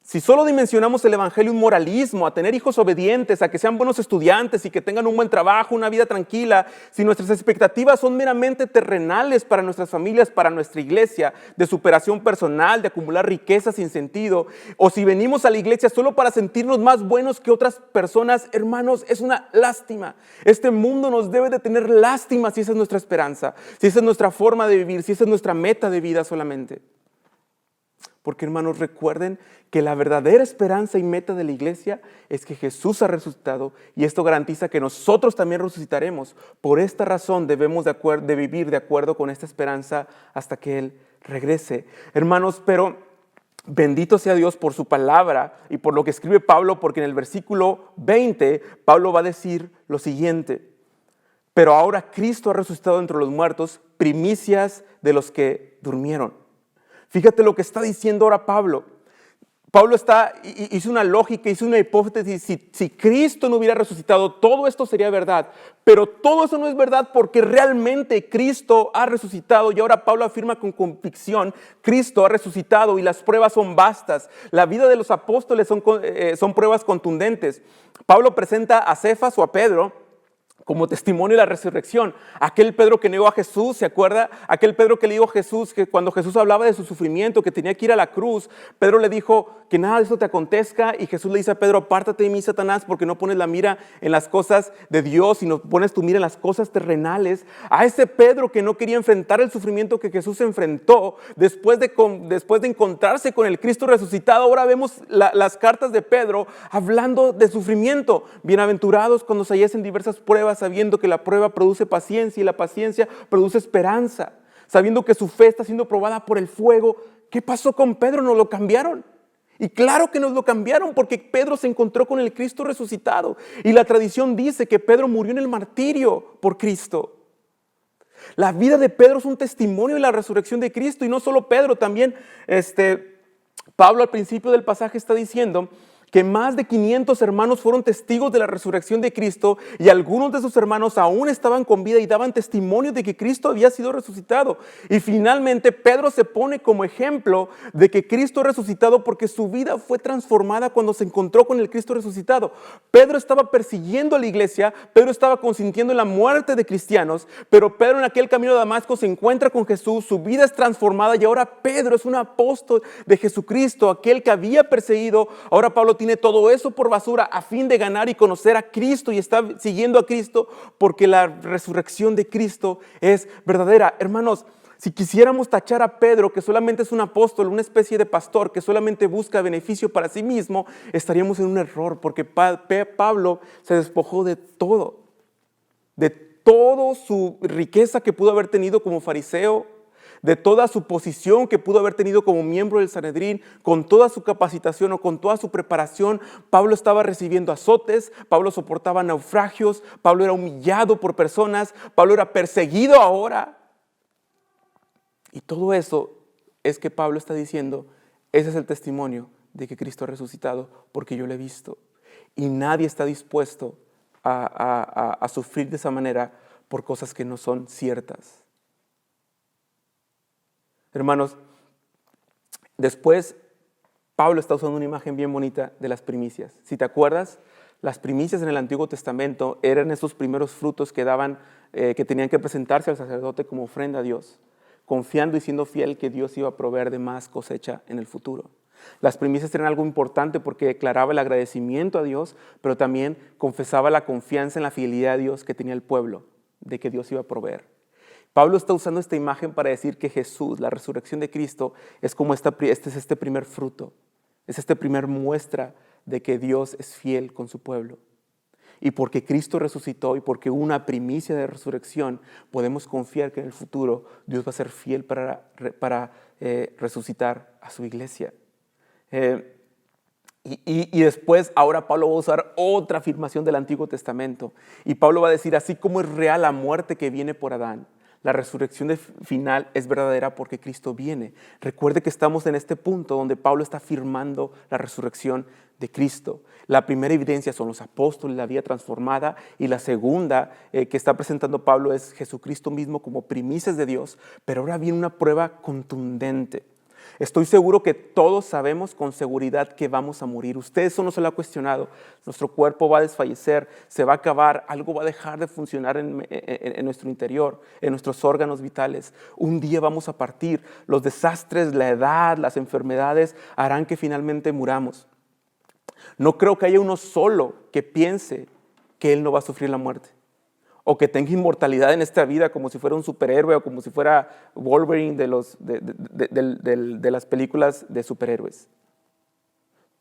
Si solo dimensionamos el Evangelio un moralismo, a tener hijos obedientes, a que sean buenos estudiantes y que tengan un buen trabajo, una vida tranquila, si nuestras expectativas son meramente terrenales para nuestras familias, para nuestra iglesia, de superación personal, de acumular riquezas sin sentido, o si venimos a la iglesia solo para sentirnos más buenos que otras personas, hermanos, es una lástima. Este mundo nos debe de tener lástima si esa es nuestra esperanza, si esa es nuestra forma de vivir, si esa es nuestra meta de vida solamente. Porque, hermanos, recuerden que la verdadera esperanza y meta de la iglesia es que Jesús ha resucitado, y esto garantiza que nosotros también resucitaremos. Por esta razón debemos de vivir de acuerdo con esta esperanza hasta que Él regrese. Hermanos, pero bendito sea Dios por su palabra y por lo que escribe Pablo, porque en el versículo 20 Pablo va a decir lo siguiente: pero ahora Cristo ha resucitado entre los muertos, primicias de los que durmieron. Fíjate lo que está diciendo ahora Pablo. Pablo hizo una lógica, hizo una hipótesis. Si Cristo no hubiera resucitado, todo esto sería verdad. Pero todo eso no es verdad porque realmente Cristo ha resucitado. Y ahora Pablo afirma con convicción: Cristo ha resucitado y las pruebas son vastas. La vida de los apóstoles son pruebas contundentes. Pablo presenta a Cefas o a Pedro como testimonio de la resurrección. Aquel Pedro que negó a Jesús, ¿se acuerda? Aquel Pedro que le dijo a Jesús que cuando Jesús hablaba de su sufrimiento, que tenía que ir a la cruz, Pedro le dijo que nada de esto te acontezca, y Jesús le dice a Pedro: apártate de mí, Satanás, porque no pones la mira en las cosas de Dios, sino pones tu mira en las cosas terrenales. A ese Pedro que no quería enfrentar el sufrimiento que Jesús enfrentó, después de encontrarse con el Cristo resucitado, ahora vemos las cartas de Pedro hablando de sufrimiento. Bienaventurados cuando se hallen diversas pruebas, sabiendo que la prueba produce paciencia y la paciencia produce esperanza, sabiendo que su fe está siendo probada por el fuego. ¿Qué pasó con Pedro? ¿Nos lo cambiaron? Y claro que nos lo cambiaron, porque Pedro se encontró con el Cristo resucitado, y la tradición dice que Pedro murió en el martirio por Cristo. La vida de Pedro es un testimonio de la resurrección de Cristo, y no solo Pedro, también Pablo al principio del pasaje está diciendo que más de 500 hermanos fueron testigos de la resurrección de Cristo, y algunos de sus hermanos aún estaban con vida y daban testimonio de que Cristo había sido resucitado. Y finalmente Pedro se pone como ejemplo de que Cristo resucitado porque su vida fue transformada cuando se encontró con el Cristo resucitado. Pedro estaba persiguiendo a la iglesia, Pedro estaba consintiendo en la muerte de cristianos, pero Pedro en aquel camino de Damasco se encuentra con Jesús, su vida es transformada, y ahora Pedro es un apóstol de Jesucristo, aquel que había perseguido. Ahora Pablo tiene todo eso por basura a fin de ganar y conocer a Cristo, y está siguiendo a Cristo porque la resurrección de Cristo es verdadera. Hermanos, si quisiéramos tachar a Pedro, que solamente es un apóstol, una especie de pastor que solamente busca beneficio para sí mismo, estaríamos en un error, porque Pablo se despojó de toda su riqueza que pudo haber tenido como fariseo, de toda su posición que pudo haber tenido como miembro del Sanedrín, con toda su capacitación o con toda su preparación. Pablo estaba recibiendo azotes, Pablo soportaba naufragios, Pablo era humillado por personas, Pablo era perseguido ahora. Y todo eso es que Pablo está diciendo: ese es el testimonio de que Cristo ha resucitado, porque yo lo he visto. Y nadie está dispuesto a sufrir de esa manera por cosas que no son ciertas. Hermanos, después Pablo está usando una imagen bien bonita de las primicias. Si te acuerdas, las primicias en el Antiguo Testamento eran esos primeros frutos que tenían que presentarse al sacerdote como ofrenda a Dios, confiando y siendo fiel que Dios iba a proveer de más cosecha en el futuro. Las primicias eran algo importante porque declaraba el agradecimiento a Dios, pero también confesaba la confianza en la fidelidad a Dios que tenía el pueblo, de que Dios iba a proveer. Pablo está usando esta imagen para decir que Jesús, la resurrección de Cristo, es como este primer fruto, es esta primer muestra de que Dios es fiel con su pueblo. Y porque Cristo resucitó y porque hubo una primicia de resurrección, podemos confiar que en el futuro Dios va a ser fiel para resucitar a su iglesia. Y después, ahora Pablo va a usar otra afirmación del Antiguo Testamento. Y Pablo va a decir: así como es real la muerte que viene por Adán, la resurrección final es verdadera porque Cristo viene. Recuerde que estamos en este punto donde Pablo está afirmando la resurrección de Cristo. La primera evidencia son los apóstoles, la vida transformada, y la segunda que está presentando Pablo es Jesucristo mismo como primicias de Dios. Pero ahora viene una prueba contundente. Estoy seguro que todos sabemos con seguridad que vamos a morir. Usted eso no se lo ha cuestionado. Nuestro cuerpo va a desfallecer, se va a acabar, algo va a dejar de funcionar en nuestro interior, en nuestros órganos vitales. Un día vamos a partir. Los desastres, la edad, las enfermedades harán que finalmente muramos. No creo que haya uno solo que piense que él no va a sufrir la muerte, o que tenga inmortalidad en esta vida como si fuera un superhéroe o como si fuera Wolverine de las películas de superhéroes.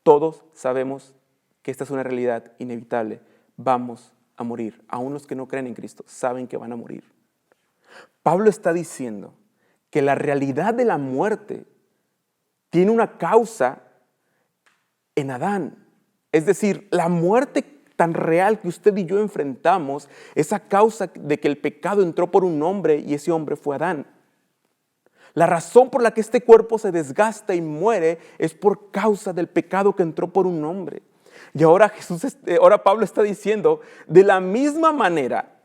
Todos sabemos que esta es una realidad inevitable. Vamos a morir. Aún los que no creen en Cristo saben que van a morir. Pablo está diciendo que la realidad de la muerte tiene una causa en Adán. Es decir, la muerte tan real que usted y yo enfrentamos es a causa de que el pecado entró por un hombre y ese hombre fue Adán. La razón por la que este cuerpo se desgasta y muere es por causa del pecado que entró por un hombre. Y ahora Pablo está diciendo, de la misma manera,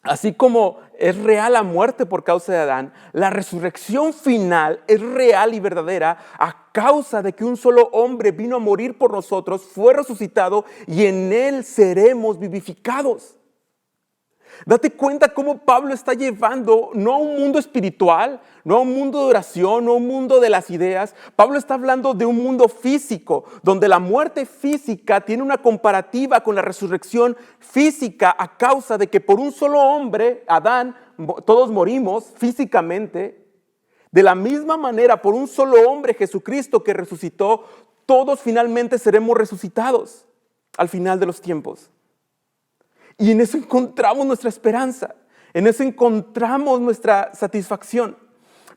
así como es real la muerte por causa de Adán, la resurrección final es real y verdadera a causa de que un solo hombre vino a morir por nosotros, fue resucitado y en él seremos vivificados. Date cuenta cómo Pablo está llevando no a un mundo espiritual, no a un mundo de oración, no a un mundo de las ideas. Pablo está hablando de un mundo físico, donde la muerte física tiene una comparativa con la resurrección física a causa de que por un solo hombre, Adán, todos morimos físicamente. De la misma manera, por un solo hombre, Jesucristo, que resucitó, todos finalmente seremos resucitados al final de los tiempos. Y en eso encontramos nuestra esperanza, en eso encontramos nuestra satisfacción.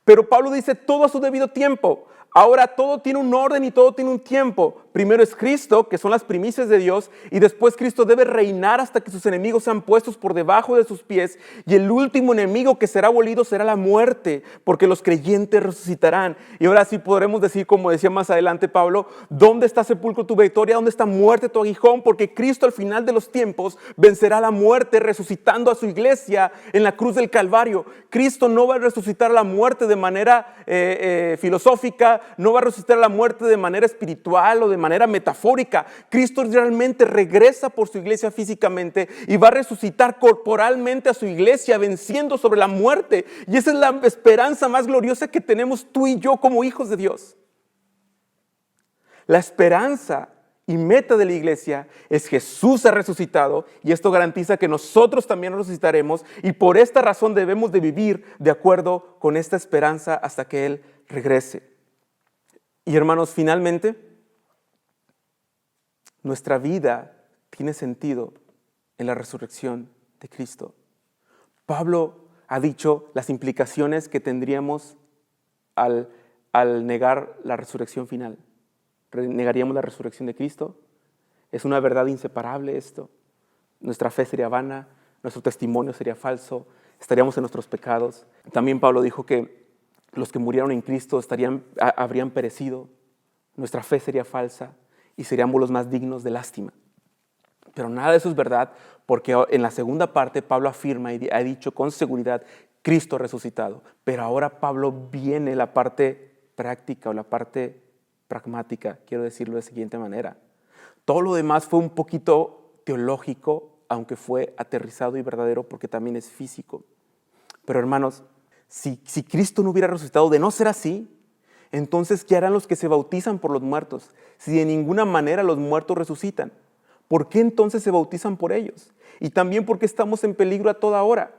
Pero Pablo dice todo a su debido tiempo. Ahora todo tiene un orden y todo tiene un tiempo. Primero es Cristo, que son las primicias de Dios, y después Cristo debe reinar hasta que sus enemigos sean puestos por debajo de sus pies. Y el último enemigo que será abolido será la muerte, porque los creyentes resucitarán. Y ahora sí podremos decir, como decía más adelante Pablo, ¿dónde está sepulcro tu victoria? ¿Dónde está muerte tu aguijón? Porque Cristo al final de los tiempos vencerá la muerte resucitando a su iglesia en la cruz del Calvario. Cristo no va a resucitar la muerte de manera filosófica, no va a resucitar la muerte de manera espiritual o de manera metafórica. Cristo realmente regresa por su iglesia físicamente y va a resucitar corporalmente a su iglesia, venciendo sobre la muerte. Y esa es la esperanza más gloriosa que tenemos tú y yo como hijos de Dios. La esperanza y meta de la iglesia es Jesús ha resucitado, y esto garantiza que nosotros también resucitaremos, y por esta razón debemos de vivir de acuerdo con esta esperanza hasta que Él regrese. Y hermanos, finalmente, nuestra vida tiene sentido en la resurrección de Cristo. Pablo ha dicho las implicaciones que tendríamos al negar la resurrección final. ¿Negaríamos la resurrección de Cristo? Es una verdad inseparable esto. Nuestra fe sería vana, nuestro testimonio sería falso, estaríamos en nuestros pecados. También Pablo dijo que los que murieron en Cristo habrían perecido, nuestra fe sería falsa y seríamos los más dignos de lástima. Pero nada de eso es verdad, porque en la segunda parte Pablo afirma y ha dicho con seguridad, Cristo ha resucitado. Pero ahora Pablo viene la parte práctica o la parte pragmática, quiero decirlo de la siguiente manera. Todo lo demás fue un poquito teológico, aunque fue aterrizado y verdadero porque también es físico. Pero hermanos, si Cristo no hubiera resucitado, de no ser así, entonces ¿qué harán los que se bautizan por los muertos? Si de ninguna manera los muertos resucitan, ¿por qué entonces se bautizan por ellos? Y también porque estamos en peligro a toda hora.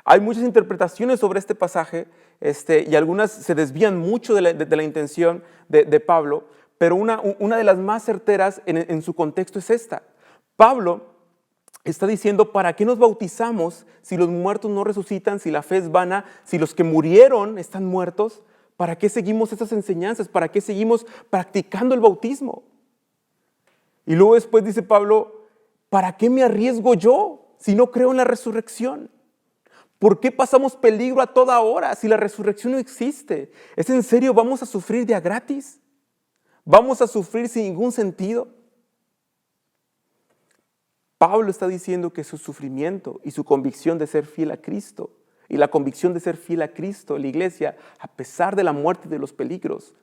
Hay muchas interpretaciones sobre este pasaje y algunas se desvían mucho de la intención de Pablo, pero una de las más certeras en su contexto es esta. Pablo está diciendo, ¿para qué nos bautizamos si los muertos no resucitan, si la fe es vana, si los que murieron están muertos? ¿Para qué seguimos esas enseñanzas? ¿Para qué seguimos practicando el bautismo? Y luego después dice Pablo, ¿para qué me arriesgo yo si no creo en la resurrección? ¿Por qué pasamos peligro a toda hora si la resurrección no existe? ¿Es en serio? ¿Vamos a sufrir de a gratis? ¿Vamos a sufrir sin ningún sentido? Pablo está diciendo que su sufrimiento y su convicción de ser fiel a Cristo y la convicción de ser fiel a Cristo, la iglesia, a pesar de la muerte y de los peligros,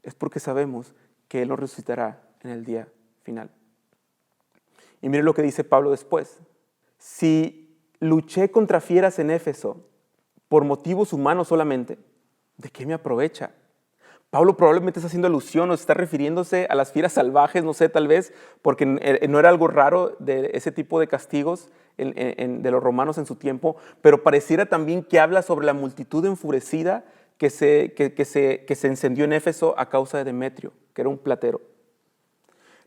es porque sabemos que Él nos resucitará en el día final. Y mire lo que dice Pablo después. Si luché contra fieras en Éfeso por motivos humanos solamente, ¿de qué me aprovecha? Pablo probablemente está haciendo alusión o está refiriéndose a las fieras salvajes, no sé, tal vez, porque no era algo raro de ese tipo de castigos de los romanos en su tiempo, pero pareciera también que habla sobre la multitud enfurecida que se encendió en Éfeso a causa de Demetrio, que era un platero.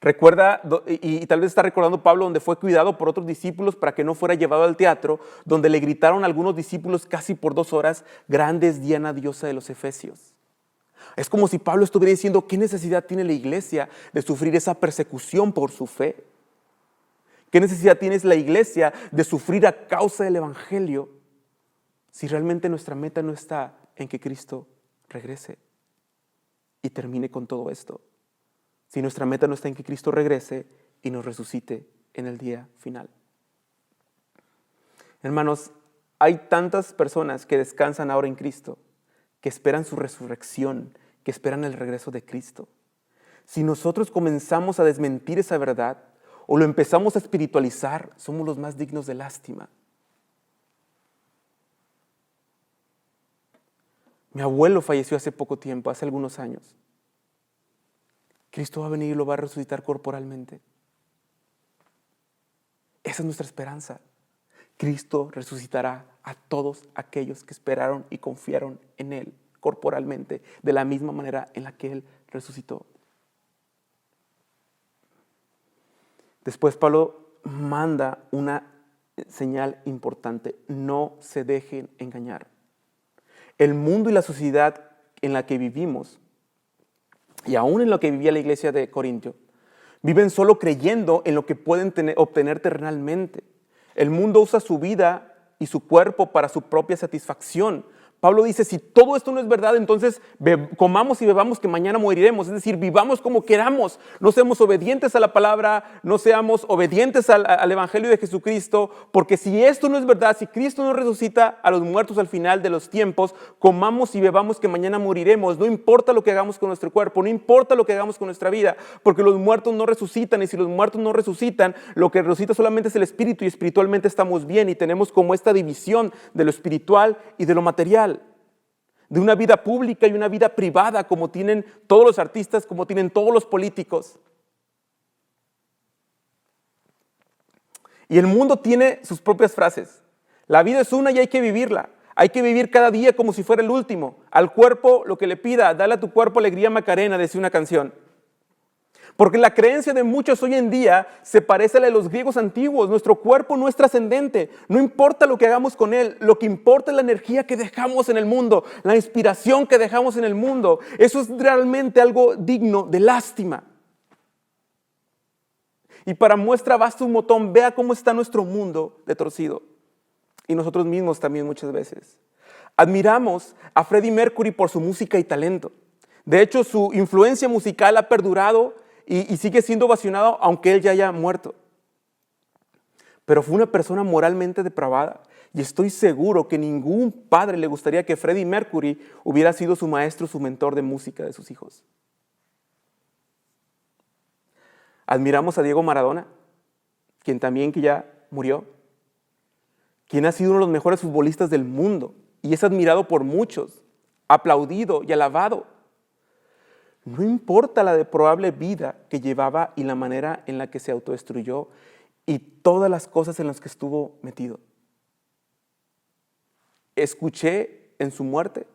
Recuerda, y tal vez está recordando Pablo, donde fue cuidado por otros discípulos para que no fuera llevado al teatro, donde le gritaron a algunos discípulos casi por 2 horas: grande es Diana, diosa de los Efesios. Es como si Pablo estuviera diciendo: ¿qué necesidad tiene la iglesia de sufrir esa persecución por su fe? ¿Qué necesidad tiene la iglesia de sufrir a causa del evangelio si realmente nuestra meta no está en que Cristo regrese y termine con todo esto? Si nuestra meta no está en que Cristo regrese y nos resucite en el día final. Hermanos, hay tantas personas que descansan ahora en Cristo, que esperan su resurrección, que esperan el regreso de Cristo. Si nosotros comenzamos a desmentir esa verdad o lo empezamos a espiritualizar, somos los más dignos de lástima. Mi abuelo falleció hace poco tiempo, hace algunos años. Cristo va a venir y lo va a resucitar corporalmente. Esa es nuestra esperanza. Cristo resucitará a todos aquellos que esperaron y confiaron en Él corporalmente, de la misma manera en la que Él resucitó. Después Pablo manda una señal importante: no se dejen engañar. El mundo y la sociedad en la que vivimos, y aún en lo que vivía la iglesia de Corintio, viven solo creyendo en lo que pueden obtener terrenalmente. El mundo usa su vida y su cuerpo para su propia satisfacción. Pablo dice: si todo esto no es verdad, entonces comamos y bebamos que mañana moriremos. Es decir, vivamos como queramos. No seamos obedientes a la palabra, no seamos obedientes al evangelio de Jesucristo, porque si esto no es verdad, si Cristo no resucita a los muertos al final de los tiempos, comamos y bebamos que mañana moriremos. No importa lo que hagamos con nuestro cuerpo, no importa lo que hagamos con nuestra vida, porque los muertos no resucitan, y si los muertos no resucitan, lo que resucita solamente es el espíritu, y espiritualmente estamos bien, y tenemos como esta división de lo espiritual y de lo material, de una vida pública y una vida privada, como tienen todos los artistas, como tienen todos los políticos. Y el mundo tiene sus propias frases. La vida es una y hay que vivirla. Hay que vivir cada día como si fuera el último. Al cuerpo lo que le pida, dale a tu cuerpo alegría Macarena, decía una canción. Porque la creencia de muchos hoy en día se parece a la de los griegos antiguos. Nuestro cuerpo no es trascendente. No importa lo que hagamos con él. Lo que importa es la energía que dejamos en el mundo, la inspiración que dejamos en el mundo. Eso es realmente algo digno de lástima. Y para muestra basta un botón. Vea cómo está nuestro mundo de torcido. Y nosotros mismos también muchas veces. Admiramos a Freddie Mercury por su música y talento. De hecho, su influencia musical ha perdurado y sigue siendo ovacionado aunque él ya haya muerto. Pero fue una persona moralmente depravada, y estoy seguro que ningún padre le gustaría que Freddie Mercury hubiera sido su maestro, su mentor de música de sus hijos. Admiramos a Diego Maradona, quien también que ya murió, quien ha sido uno de los mejores futbolistas del mundo y es admirado por muchos, aplaudido y alabado. No importa la deplorable vida que llevaba y la manera en la que se autodestruyó y todas las cosas en las que estuvo metido. Escuché en su muerte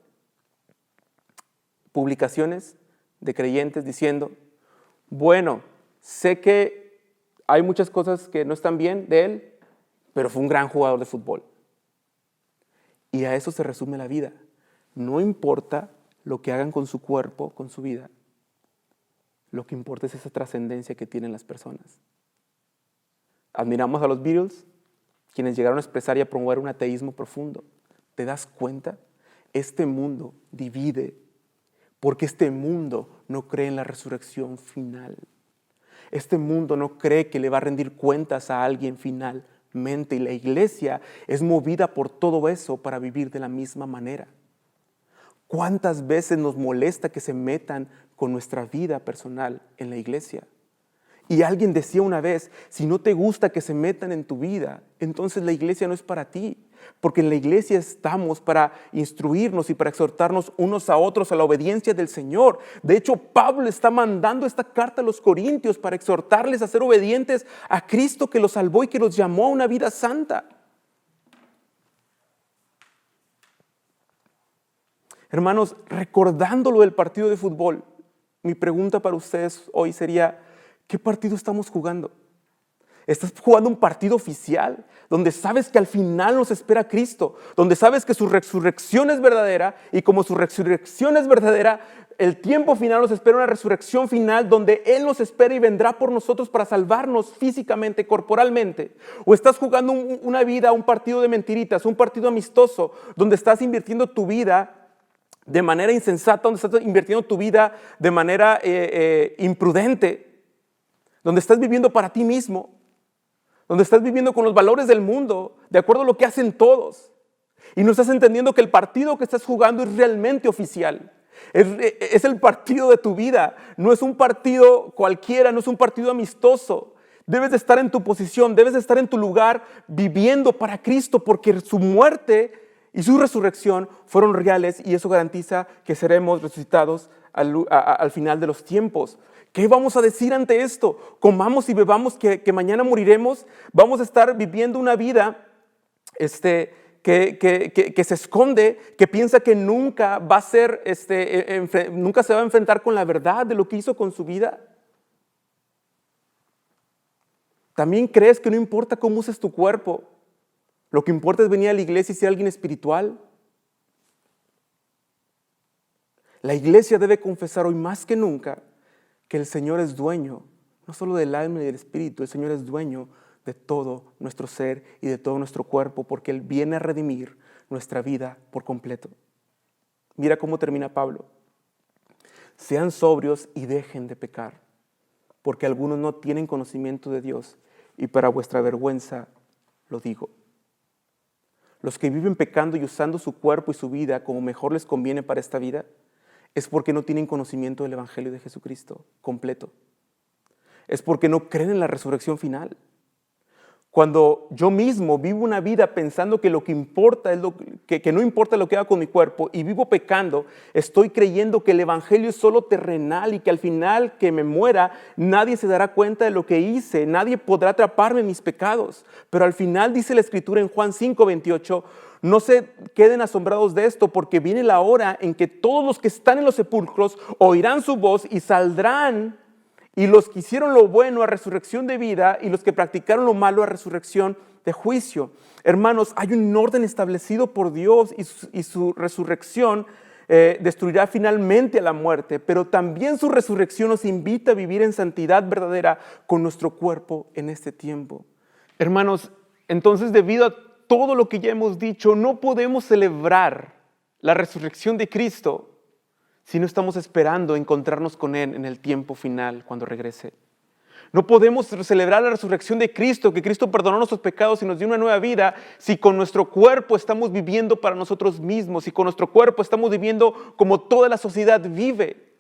publicaciones de creyentes diciendo: bueno, sé que hay muchas cosas que no están bien de él, pero fue un gran jugador de fútbol. Y a eso se resume la vida. No importa lo que hagan con su cuerpo, con su vida. Lo que importa es esa trascendencia que tienen las personas. Admiramos a los Beatles, quienes llegaron a expresar y a promover un ateísmo profundo. ¿Te das cuenta? Este mundo divide, porque este mundo no cree en la resurrección final. Este mundo no cree que le va a rendir cuentas a alguien finalmente, y la iglesia es movida por todo eso para vivir de la misma manera. ¿Cuántas veces nos molesta que se metan con nuestra vida personal en la iglesia? Y alguien decía una vez: si no te gusta que se metan en tu vida, entonces la iglesia no es para ti. porque en la iglesia estamos para instruirnos y para exhortarnos unos a otros a la obediencia del Señor. De hecho, Pablo está mandando esta carta a los corintios para exhortarles a ser obedientes a Cristo que los salvó y que los llamó a una vida santa. Hermanos, recordándolo del partido de fútbol, mi pregunta para ustedes hoy sería, ¿qué partido estamos jugando? Estás jugando un partido oficial, donde sabes que al final nos espera Cristo, donde sabes que su resurrección es verdadera, y como su resurrección es verdadera, el tiempo final nos espera una resurrección final donde Él nos espera y vendrá por nosotros para salvarnos físicamente, corporalmente. O estás jugando una vida, un partido de mentiritas, un partido amistoso, donde estás invirtiendo tu vida de manera insensata, donde estás invirtiendo tu vida de manera imprudente, donde estás viviendo para ti mismo, donde estás viviendo con los valores del mundo, de acuerdo a lo que hacen todos. Y no estás entendiendo que el partido que estás jugando es realmente oficial. Es el partido de tu vida. No es un partido cualquiera, no es un partido amistoso. Debes de estar en tu posición, debes de estar en tu lugar viviendo para Cristo, porque su muerte y su resurrección fueron reales y eso garantiza que seremos resucitados al final de los tiempos. ¿Qué vamos a decir ante esto? Comamos y bebamos que mañana moriremos. Vamos a estar viviendo una vida que se esconde, que piensa que nunca va a ser, nunca se va a enfrentar con la verdad de lo que hizo con su vida. También crees que no importa cómo uses tu cuerpo, lo que importa es venir a la iglesia y ser alguien espiritual. La iglesia debe confesar hoy más que nunca que el Señor es dueño, no solo del alma y del espíritu, el Señor es dueño de todo nuestro ser y de todo nuestro cuerpo, porque Él viene a redimir nuestra vida por completo. Mira cómo termina Pablo. Sean sobrios y dejen de pecar, porque algunos no tienen conocimiento de Dios, y para vuestra vergüenza lo digo. Los que viven pecando y usando su cuerpo y su vida como mejor les conviene para esta vida, es porque no tienen conocimiento del Evangelio de Jesucristo completo. Es porque no creen en la resurrección final. Cuando yo mismo vivo una vida pensando que lo que importa es que no importa lo que haga con mi cuerpo y vivo pecando, estoy creyendo que el Evangelio es solo terrenal y que al final que me muera nadie se dará cuenta de lo que hice, nadie podrá atraparme en mis pecados. Pero al final dice la Escritura en Juan 5:28, no se queden asombrados de esto, porque viene la hora en que todos los que están en los sepulcros oirán su voz y saldrán, y los que hicieron lo bueno a resurrección de vida, y los que practicaron lo malo a resurrección de juicio. Hermanos, hay un orden establecido por Dios y su resurrección destruirá finalmente a la muerte, pero también su resurrección nos invita a vivir en santidad verdadera con nuestro cuerpo en este tiempo. Hermanos, entonces debido a todo lo que ya hemos dicho, no podemos celebrar la resurrección de Cristo si no estamos esperando encontrarnos con Él en el tiempo final cuando regrese. No podemos celebrar la resurrección de Cristo, que Cristo perdonó nuestros pecados y nos dio una nueva vida, si con nuestro cuerpo estamos viviendo para nosotros mismos, si con nuestro cuerpo estamos viviendo como toda la sociedad vive.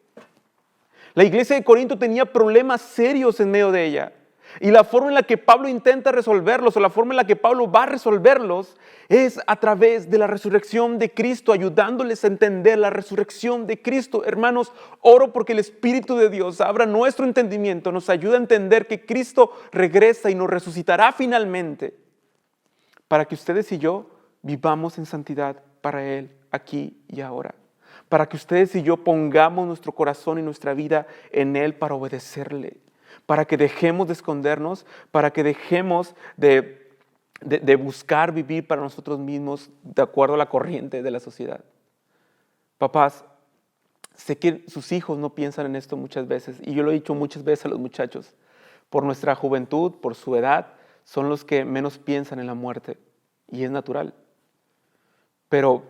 La iglesia de Corinto tenía problemas serios en medio de ella. Y la forma en la que Pablo intenta resolverlos, o la forma en la que Pablo va a resolverlos, es a través de la resurrección de Cristo, ayudándoles a entender la resurrección de Cristo. Hermanos, oro porque el Espíritu de Dios abra nuestro entendimiento, nos ayude a entender que Cristo regresa y nos resucitará finalmente, para que ustedes y yo vivamos en santidad para Él aquí y ahora. Para que ustedes y yo pongamos nuestro corazón y nuestra vida en Él para obedecerle. Para que dejemos de escondernos, para que dejemos de buscar vivir para nosotros mismos de acuerdo a la corriente de la sociedad. Papás, sé que sus hijos no piensan en esto muchas veces, y yo lo he dicho muchas veces a los muchachos. Por nuestra juventud, por su edad, son los que menos piensan en la muerte, y es natural. Pero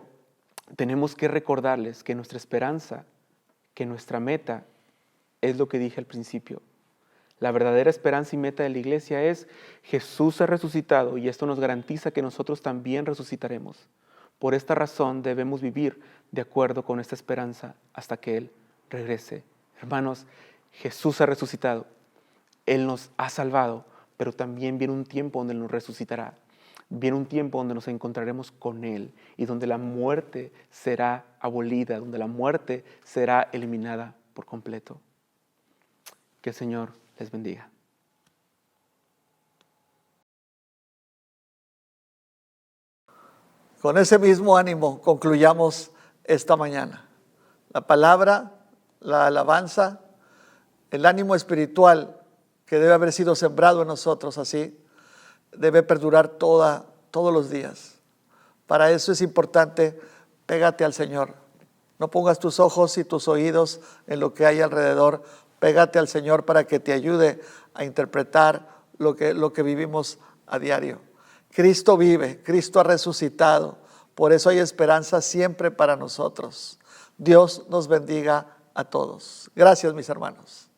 tenemos que recordarles que nuestra esperanza, que nuestra meta, es lo que dije al principio. La verdadera esperanza y meta de la iglesia es Jesús ha resucitado, y esto nos garantiza que nosotros también resucitaremos. Por esta razón debemos vivir de acuerdo con esta esperanza hasta que Él regrese. Hermanos, Jesús ha resucitado. Él nos ha salvado, pero también viene un tiempo donde Él nos resucitará. viene un tiempo donde nos encontraremos con Él y donde la muerte será abolida, donde la muerte será eliminada por completo. Que el Señor les bendiga. Con ese mismo ánimo concluyamos esta mañana. La palabra, la alabanza, el ánimo espiritual que debe haber sido sembrado en nosotros así, debe perdurar todos los días. Para eso es importante, pégate al Señor. No pongas tus ojos y tus oídos en lo que hay alrededor. Pégate al Señor para que te ayude a interpretar lo que vivimos a diario. Cristo vive, Cristo ha resucitado. Por eso hay esperanza siempre para nosotros. Dios nos bendiga a todos. Gracias, mis hermanos.